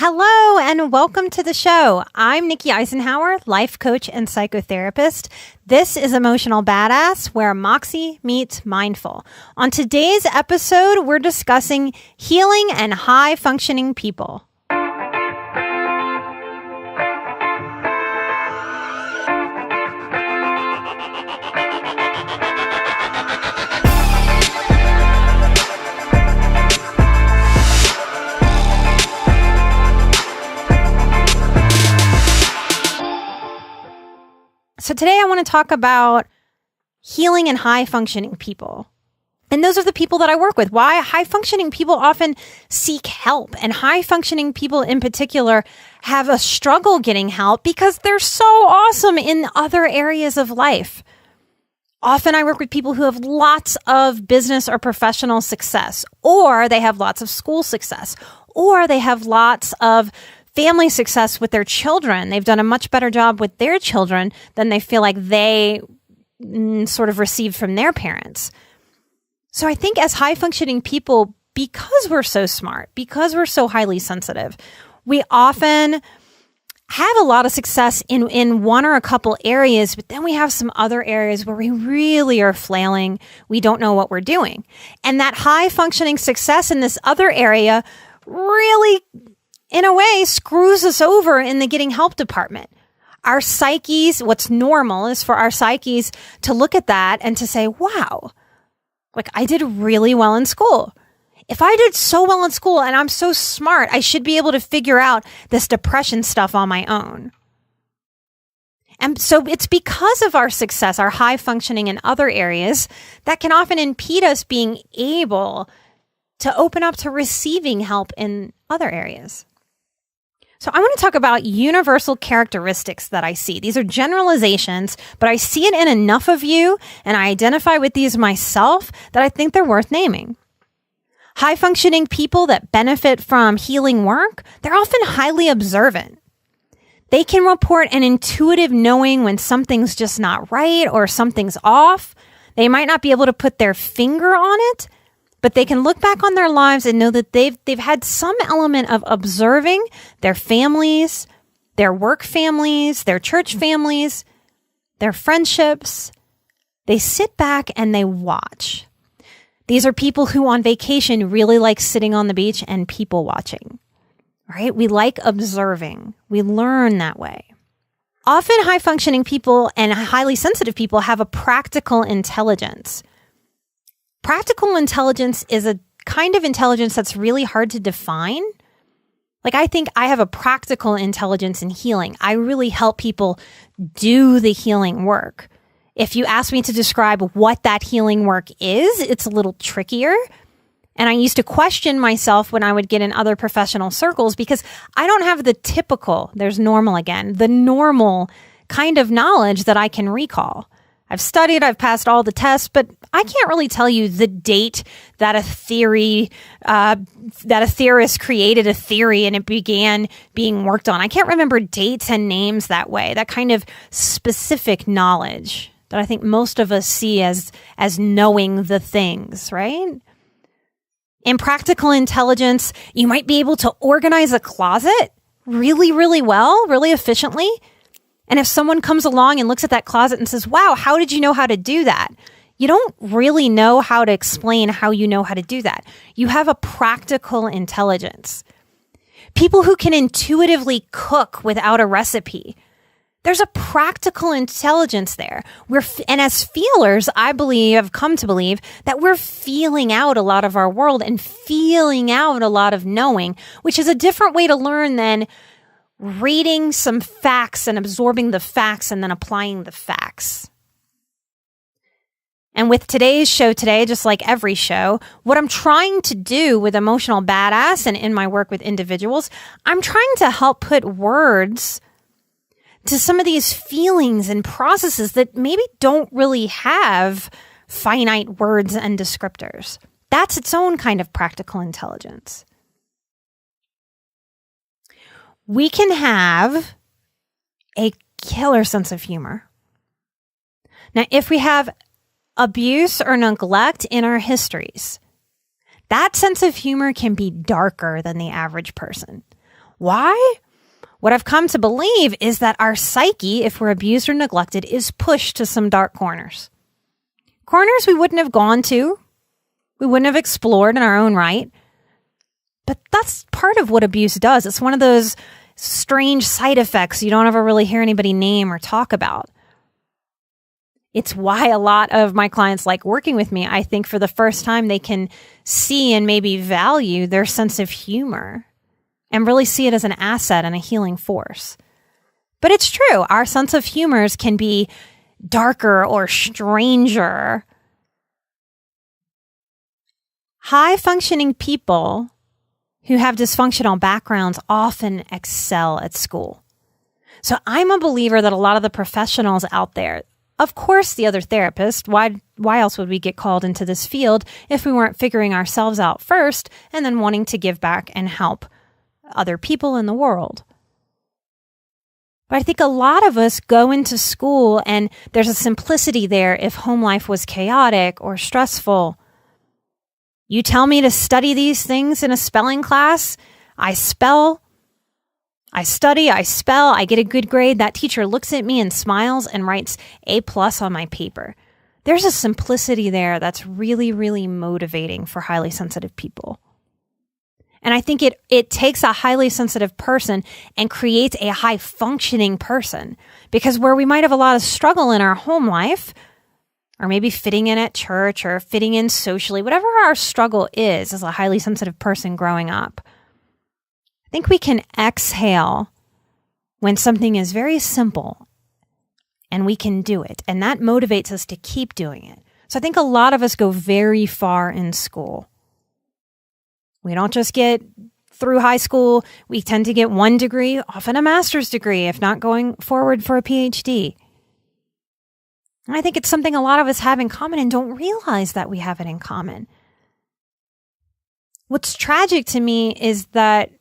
Hello and welcome to the show. I'm Nikki Eisenhower, life coach and psychotherapist. This is Emotional Badass, where Moxie meets mindful. On today's episode, we're discussing healing and high-functioning people. So today I want to talk about healing and high-functioning people. And those are the people that I work with. Why? High-functioning people often seek help, and high-functioning people in particular have a struggle getting help because they're so awesome in other areas of life. Often I work with people who have lots of business or professional success, or they have lots of school success, or they have lots of family success with their children. They've done a much better job with their children than they feel like they sort of received from their parents. So I think as high-functioning people, because we're so smart, because we're so highly sensitive, we often have a lot of success in one or a couple areas, but then we have some other areas where we really are flailing. We don't know what we're doing. And that high-functioning success in this other area really, in a way, screws us over in the getting help department. Our psyches, what's normal is for our psyches to look at that and to say, wow, like I did really well in school. If I did so well in school and I'm so smart, I should be able to figure out this depression stuff on my own. And so it's because of our success, our high functioning in other areas, that can often impede us being able to open up to receiving help in other areas. So I want to talk about universal characteristics that I see. These are generalizations, but I see it in enough of you, and I identify with these myself, that I think they're worth naming. High-functioning people that benefit from healing work, they're often highly observant. They can report an intuitive knowing when something's just not right or something's off. They might not be able to put their finger on it, but they can look back on their lives and know that they've had some element of observing their families, their work families, their church families, their friendships. They sit back and they watch. These are people who on vacation really like sitting on the beach and people watching, right? We like observing. We learn that way. Often high-functioning people and highly sensitive people have a practical intelligence. Practical intelligence is a kind of intelligence that's really hard to define. Like, I think I have a practical intelligence in healing. I really help people do the healing work. If you ask me to describe what that healing work is, it's a little trickier. And I used to question myself when I would get in other professional circles because I don't have the typical, there's normal again, the normal kind of knowledge that I can recall. I've studied, I've passed all the tests, but I can't really tell you the date that a theorist created a theory and it began being worked on. I can't remember dates and names that way, that kind of specific knowledge that I think most of us see as knowing the things, right? In practical intelligence, you might be able to organize a closet really, really well, really efficiently. And if someone comes along and looks at that closet and says, wow, how did you know how to do that? You don't really know how to explain how you know how to do that. You have a practical intelligence. People who can intuitively cook without a recipe. There's a practical intelligence there. And as feelers, I've come to believe that we're feeling out a lot of our world and feeling out a lot of knowing, which is a different way to learn than reading some facts and absorbing the facts and then applying the facts. And with today's show today, just like every show, what I'm trying to do with Emotional Badass and in my work with individuals, I'm trying to help put words to some of these feelings and processes that maybe don't really have finite words and descriptors. That's its own kind of practical intelligence. We can have a killer sense of humor. Now, if we have abuse or neglect in our histories, that sense of humor can be darker than the average person. Why? What I've come to believe is that our psyche, if we're abused or neglected, is pushed to some dark corners. Corners we wouldn't have gone to, we wouldn't have explored in our own right. But that's part of what abuse does. It's one of those strange side effects you don't ever really hear anybody name or talk about. It's why a lot of my clients like working with me. I think for the first time they can see and maybe value their sense of humor and really see it as an asset and a healing force. But it's true. Our sense of humors can be darker or stranger. High-functioning people who have dysfunctional backgrounds often excel at school. So I'm a believer that a lot of the professionals out there, of course, the other therapist, why else would we get called into this field if we weren't figuring ourselves out first and then wanting to give back and help other people in the world? But I think a lot of us go into school and there's a simplicity there if home life was chaotic or stressful. You tell me to study these things in a spelling class, I spell, I study, I spell, I get a good grade. That teacher looks at me and smiles and writes A+ on my paper. There's a simplicity there that's really, really motivating for highly sensitive people. And I think it takes a highly sensitive person and creates a high-functioning person. Because where we might have a lot of struggle in our home life, or maybe fitting in at church or fitting in socially, whatever our struggle is as a highly sensitive person growing up, I think we can exhale when something is very simple and we can do it. And that motivates us to keep doing it. So I think a lot of us go very far in school. We don't just get through high school. We tend to get one degree, often a master's degree, if not going forward for a PhD. And I think it's something a lot of us have in common and don't realize that we have it in common. What's tragic to me is that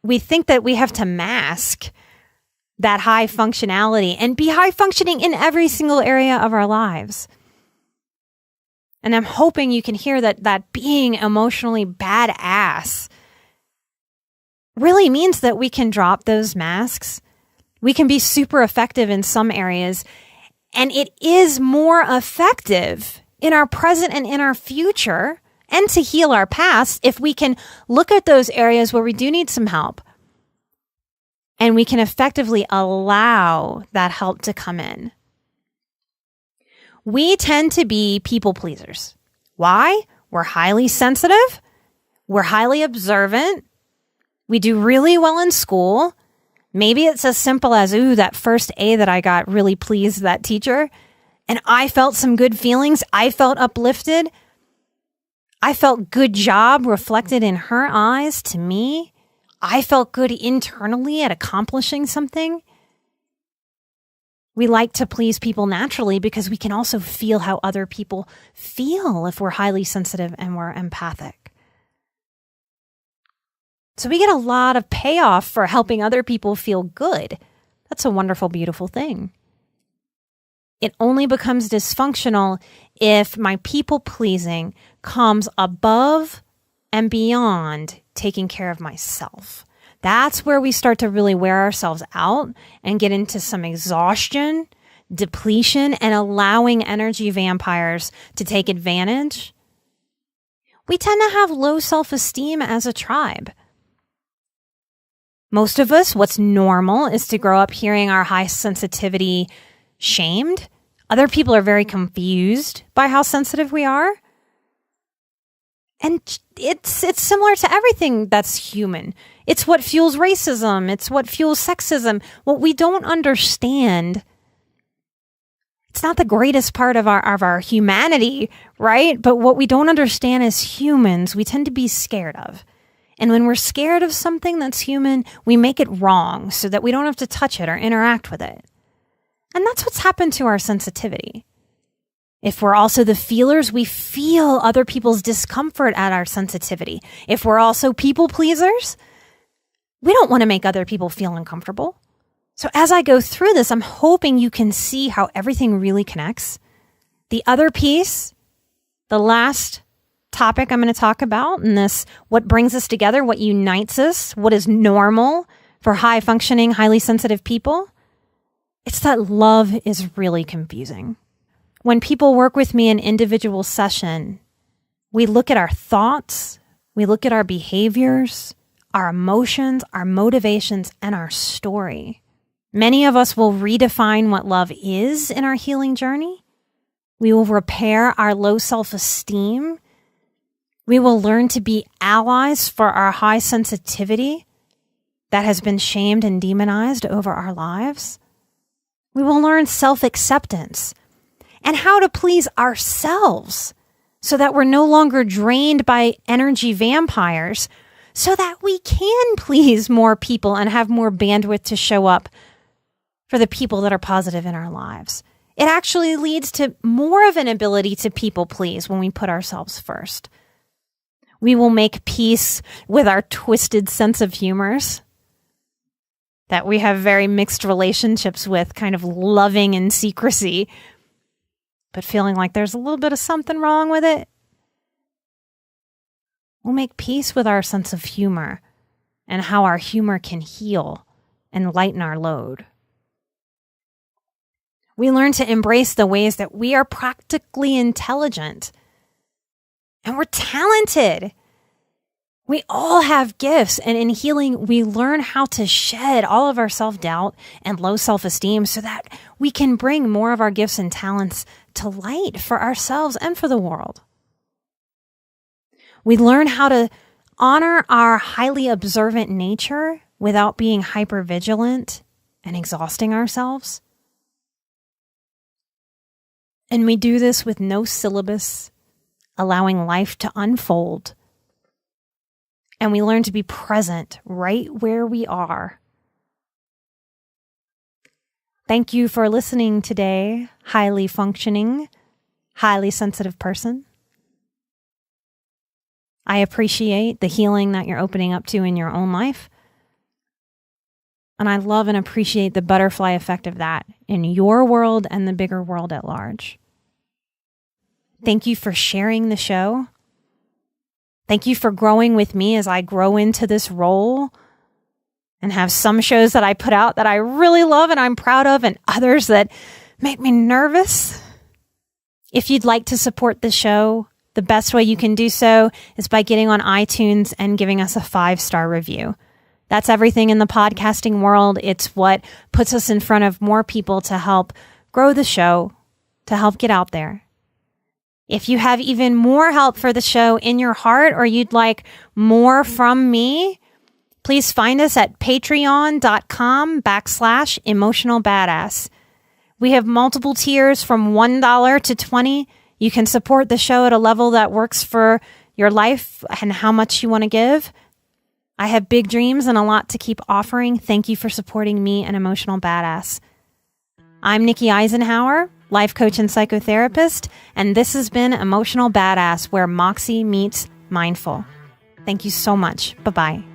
we think that we have to mask that high functionality and be high functioning in every single area of our lives. And I'm hoping you can hear that being emotionally badass really means that we can drop those masks. We can be super effective in some areas. And it is more effective in our present and in our future and to heal our past if we can look at those areas where we do need some help and we can effectively allow that help to come in. We tend to be people pleasers. Why? We're highly sensitive. We're highly observant. We do really well in school. Maybe it's as simple as, that first A that I got really pleased that teacher. And I felt some good feelings. I felt uplifted. I felt good job reflected in her eyes to me. I felt good internally at accomplishing something. We like to please people naturally because we can also feel how other people feel if we're highly sensitive and we're empathic. So we get a lot of payoff for helping other people feel good. That's a wonderful, beautiful thing. It only becomes dysfunctional if my people pleasing comes above and beyond taking care of myself. That's where we start to really wear ourselves out and get into some exhaustion, depletion, and allowing energy vampires to take advantage. We tend to have low self-esteem as a tribe. Most of us, what's normal is to grow up hearing our high sensitivity shamed. Other people are very confused by how sensitive we are. And it's similar to everything that's human. It's what fuels racism. It's what fuels sexism. What we don't understand, it's not the greatest part of our humanity, right? But what we don't understand as humans, we tend to be scared of. And when we're scared of something that's human, we make it wrong so that we don't have to touch it or interact with it. And that's what's happened to our sensitivity. If we're also the feelers, we feel other people's discomfort at our sensitivity. If we're also people pleasers, we don't want to make other people feel uncomfortable. So as I go through this, I'm hoping you can see how everything really connects. The other piece, the last topic I'm going to talk about in this, what brings us together, what unites us, what is normal For high functioning, highly sensitive people, it's that love is really confusing. When people work with me in individual session, we look at our thoughts, we look at our behaviors, our emotions, our motivations, and our story. Many of us will redefine what love is in our healing journey. We will repair our low self-esteem. We will learn to be allies for our high sensitivity that has been shamed and demonized over our lives. We will learn self-acceptance and how to please ourselves so that we're no longer drained by energy vampires, so that we can please more people and have more bandwidth to show up for the people that are positive in our lives. It actually leads to more of an ability to people please when we put ourselves first. We will make peace with our twisted sense of humors that we have very mixed relationships with, kind of loving in secrecy, but feeling like there's a little bit of something wrong with it. We'll make peace with our sense of humor and how our humor can heal and lighten our load. We learn to embrace the ways that we are practically intelligent and we're talented. We all have gifts, and in healing, we learn how to shed all of our self-doubt and low self-esteem so that we can bring more of our gifts and talents to light for ourselves and for the world. We learn how to honor our highly observant nature without being hypervigilant and exhausting ourselves. And we do this with no syllabus, allowing life to unfold. And we learn to be present right where we are. Thank you for listening today, highly functioning, highly sensitive person. I appreciate the healing that you're opening up to in your own life. And I love and appreciate the butterfly effect of that in your world and the bigger world at large. Thank you for sharing the show. Thank you for growing with me as I grow into this role and have some shows that I put out that I really love and I'm proud of, and others that make me nervous. If you'd like to support the show, the best way you can do so is by getting on iTunes and giving us a 5-star review. That's everything in the podcasting world. It's what puts us in front of more people to help grow the show, to help get out there. If you have even more help for the show in your heart, or you'd like more from me, please find us at patreon.com/emotionalbadass. We have multiple tiers from $1 to $20. You can support the show at a level that works for your life and how much you want to give. I have big dreams and a lot to keep offering. Thank you for supporting me, an emotional badass. I'm Nikki Eisenhower, life coach and psychotherapist, and this has been Emotional Badass, where Moxie meets mindful. Thank you so much. Bye-bye.